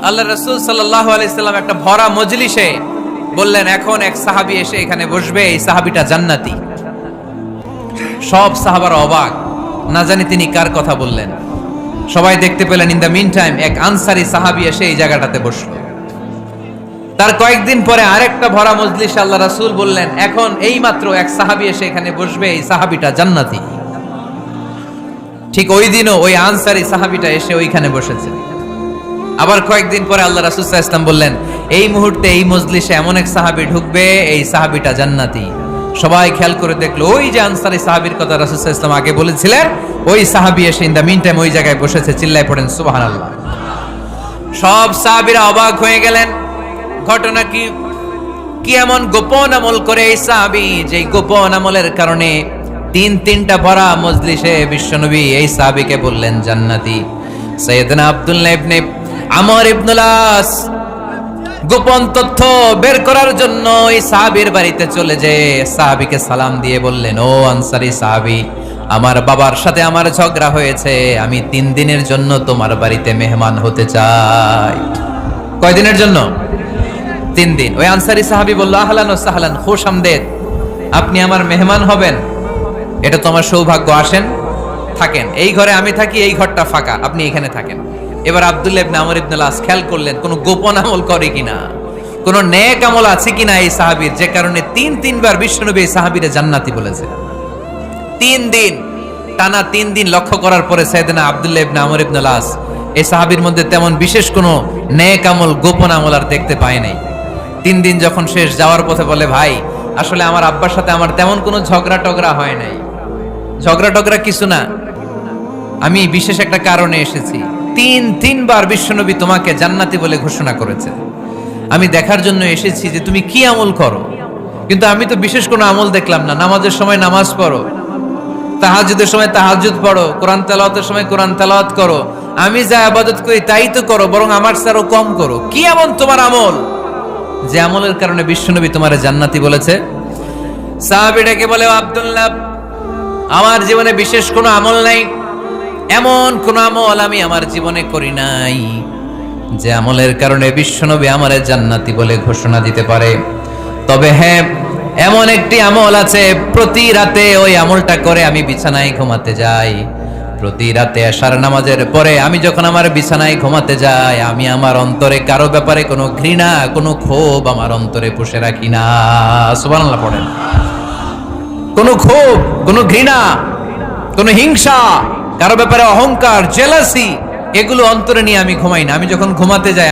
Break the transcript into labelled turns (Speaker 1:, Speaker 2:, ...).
Speaker 1: আল্লাহ রাসূল সাল্লাল্লাহু আলাইহি সাল্লাম একটা ভরা মজলিসে বললেন, এখন এক সাহাবী এসে এখানে বসবে, এই সাহাবীটা জান্নাতি। সব সাহাবারা অবাক, না জানি তিনি কার কথা বললেন। সবাই দেখতে পেলেন ইন দ্য মিন টাইম এক আনসারী সাহাবী এসে এই জায়গাটাতে বসলো। তার কয়েকদিন পরে আরেকটা ভরা মজলিসে আল্লাহ রাসূল বললেন, এখন এই মাত্র এক সাহাবী এসে এখানে বসবে, এই সাহাবীটা জান্নাতি। ঠিক ওই দিনও ওই আনসারী সাহাবীটা এসে ওইখানে বসেছে। আবার কয়েকদিন পরে আল্লাহ রাসূল সাল্লাল্লাহু আলাইহি ওয়াসাল্লাম বললেন, এই মুহূর্তে এই মজলিসে এমন এক সাহাবী ঢুকবে, এই সাহাবীটা জান্নাতি। সবাই খেয়াল করে দেখলো, ওই যে আনসারী সাহাবীর কথা রাসূল সাল্লাল্লাহু আলাইহি ওয়াসাল্লাম আগে বলেছিলেন, ওই সাহাবী এসে ইন দ্য মিন টাইম ওই জায়গায় বসেছে। চিল্লায় পড়েন সুবহানাল্লাহ। সব সাহাবীরা অবাক হয়ে গেলেন। ঘটনা কি? কি এমন গোপন আমল করে এই সাহাবী, যে গোপন আমলের কারণে তিনটা ভরা মজলিসে বিশ্বনবী এই সাহাবীকে বললেন জান্নাতি। সাইয়েদনা আব্দুল্লাহ ইবনে আমর ইবনুল আস গোপন তথ্য বের করার জন্য এই সাহাবীর বাড়িতে চলে যেয়ে সাহাবীকে সালাম দিয়ে বললেন, ও আনসারী সাহাবী, আমার বাবার সাথে আমার ঝগড়া হয়েছে, আমি 3 দিনের জন্য তোমার বাড়িতে মেহমান হতে চাই। কয়দিনের জন্য? 3 দিন। ওই আনসারী সাহাবী বলল, আহলান ওয়া সাহলান, খুশ আমদেদ, আপনি আমার মেহমান হবেন, এটা তো আমার সৌভাগ্য, আসেন থাকেন, এই ঘরে আমি থাকি, এই ঘরটা ফাঁকা, আপনি এখানে থাকেন। এবার আব্দুল্লাহ ইবনে আমর ইবনুল আস খেয়াল করলেন কোন গোপন আমল করে কিনা, কোন নেক আমল আছে কিনা এই সাহাবীর, যে কারণে 3বার বিশ্বনবী এই সাহাবীরে জান্নাতি বলেছে। 3 দিন টানা 3 দিন লক্ষ্য করার পরে সাইয়েদনা আব্দুল্লাহ ইবনে আমর ইবনুল আস এই সাহাবীর মধ্যে তেমন বিশেষ কোনো নেক আমল, গোপন আমল আর দেখতে পায় নাই। 3 দিন যখন শেষ, যাওয়ার পথে বলে, ভাই আসলে আমার আব্বার সাথে আমার তেমন কোনো ঝগড়া টগড়া হয় নাই, ঝগড়া টগড়া কিছু না, আমি বিশেষ একটা কারণে এসেছি। 3বার বিশ্বনবী তোমাকে জান্নাতি বলে ঘোষণা করেছে, আমি দেখার জন্য এসেছি যে তুমি কি আমল করো। কিন্তু আমি তো বিশেষ কোনো আমল দেখলাম না, নামাজের সময় নামাজ পড়ো, তাহাজ্জুদের সময় তাহাজ্জুদ পড়ো, কোরআন তেলাওয়াতের সময় কোরআন তেলাওয়াত করো, আমি যা ইবাদত করি তাই তো করো, বরং আমার চেয়েও কম করো। কি এমন তোমার আমল যে আমলের কারণে বিশ্বনবী তোমারে জান্নাতি বলেছে? সাহাবীটাকে বলে, আব্দুল্লাহ, আমার জীবনে বিশেষ কোনো আমল নাই, এমন কোন আমল আমি আমার জীবনে করি নাই যে আমলের কারণে বিশ্বনবী আমারে জান্নাতি বলে ঘোষণা দিতে পারে। তবে হ্যাঁ, এমন একটি আমল আছে, প্রতি রাতে ওই আমলটা করে আমি বিছানায় ঘুমাতে যাই। প্রতি রাতে এশার নামাজের পরে আমি যখন আমার বিছানায় ঘুমাতে যাই, আমি আমার অন্তরে কারো ব্যাপারে কোনো ঘৃণা, কোনো ক্ষোভ আমার অন্তরে পুষে রাখি না। সুবহানাল্লাহ পড়েন। কোনো ক্ষোভ, কোনো ঘৃণা, কোনো হিংসা, কারো ব্যাপারে অহংকার, জেলাসি, এগুলো অন্তরে নিয়ে আমি ঘুমাই না। আমি যখন ঘুমাতে যাই